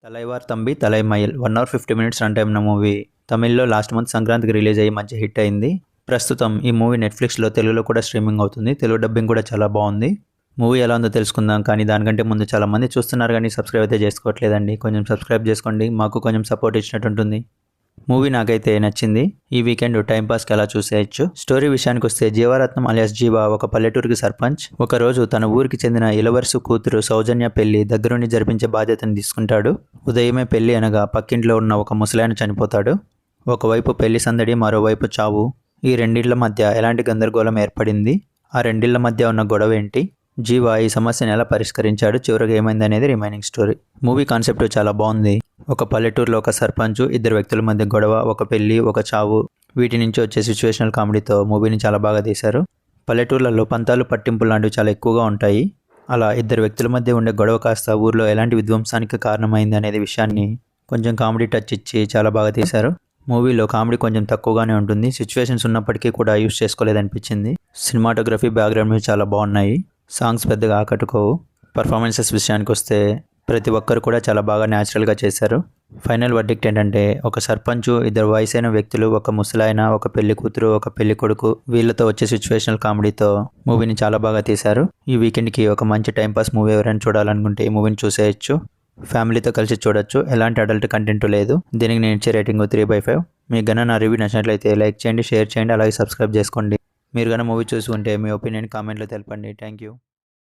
తలైవార్ తంబి తలైమయిల్ 1 hour 50 minutes run time ఉన్న movie తమిళ్లో last month సంక్రాంతికి రిలీజ్ అయ్యి మంచి హిట్ అయింది. ప్రస్తుతం ఈ మూవీ నెట్ఫ్లిక్స్లో తెలుగులో కూడా స్ట్రీమింగ్ అవుతుంది. తెలుగు డబ్బింగ్ కూడా చాలా బాగుంది. మూవీ ఎలా ఉందో తెలుసుకుందాం. కానీ దానికంటే ముందు చాలా మంది చూస్తున్నారు కానీ సబ్స్క్రైబ్ అయితే చేసుకోవట్లేదండి. కొంచెం సబ్స్క్రైబ్ చేసుకోండి, మాకు కొంచెం సపోర్ట్ ఇచ్చినట్టు ఉంటుంది. మూవీ నాకైతే నచ్చింది. ఈ వీకెండ్ టైంపాస్కి అలా చూసేయచ్చు. స్టోరీ విషయానికి వస్తే జీవారత్నం అలియాస్ జీవా ఒక పల్లెటూరికి సర్పంచ్. ఒకరోజు తన ఊరికి చెందిన ఇలవరసు కూతురు సౌజన్య పెళ్లి దగ్గరుండి జరిపించే బాధ్యతను తీసుకుంటాడు. ఉదయమే పెళ్లి అనగా పక్కింట్లో ఉన్న ఒక ముసలాయన చనిపోతాడు. ఒకవైపు పెళ్లి సందడి, మరోవైపు చావు. ఈ రెండిళ్ల మధ్య ఎలాంటి గందరగోళం ఏర్పడింది? ఆ రెండిళ్ల మధ్య ఉన్న గొడవ ఏంటి? జీవా ఈ సమస్యను ఎలా పరిష్కరించాడు? చివరికి ఏమైంది అనేది రిమైనింగ్ స్టోరీ. మూవీ కాన్సెప్ట్ చాలా బాగుంది. ఒక పల్లెటూరులో ఒక సర్పంచ్, ఇద్దరు వ్యక్తుల మధ్య గొడవ, ఒక పెళ్లి, ఒక చావు, వీటి నుంచి వచ్చే సిచ్యువేషనల్ కామెడీతో మూవీని చాలా బాగా తీశారు. పల్లెటూర్లలో పంతాలు పట్టింపులు లాంటివి చాలా ఎక్కువగా ఉంటాయి. అలా ఇద్దరు వ్యక్తుల మధ్య ఉండే గొడవ కాస్త ఊర్లో ఎలాంటి విధ్వంసానికి కారణమైంది అనేది విషయాన్ని కొంచెం కామెడీ టచ్ ఇచ్చి చాలా బాగా తీశారు. మూవీలో కామెడీ కొంచెం తక్కువగానే ఉంటుంది. సిచ్యువేషన్స్ ఉన్నప్పటికీ కూడా యూస్ చేసుకోలేదనిపించింది. సినిమాటోగ్రఫీ, బ్యాక్గ్రౌండ్ మ్యూజిక్ చాలా బాగున్నాయి. సాంగ్స్ పెద్దగా ఆకట్టుకోవు. పర్ఫార్మెన్సెస్ విషయానికి వస్తే ప్రతి ఒక్కరు కూడా చాలా బాగా న్యాచురల్గా చేశారు. ఫైనల్ వర్డిక్ట్ ఏంటంటే, ఒక సర్పంచ్, ఇద్దరు వయసైన వ్యక్తులు, ఒక ముసలాయన, ఒక పెళ్లి కూతురు, ఒక పెళ్లి కొడుకు, వీళ్ళతో వచ్చే సిచ్యువేషనల్ కామెడీతో మూవీని చాలా బాగా తీశారు. ఈ వీకెండ్కి ఒక మంచి టైంపాస్ మూవీ ఎవరైనా చూడాలనుకుంటే ఈ మూవీని చూసేయచ్చు. ఫ్యామిలీతో కలిసి చూడొచ్చు. ఎలాంటి అడల్ట్ కంటెంట్ లేదు. దీనికి నేను ఇచ్చే రేటింగ్ 3/5. మీకు గన నా రివ్యూ నచ్చినట్లయితే లైక్ చేయండి, షేర్ చేయండి, అలాగే సబ్స్క్రైబ్ చేసుకోండి. మీరు గన మూవీ చూసి ఉంటే మీ ఒపీనియన్ కామెంట్లో తెలపండి. Thank you.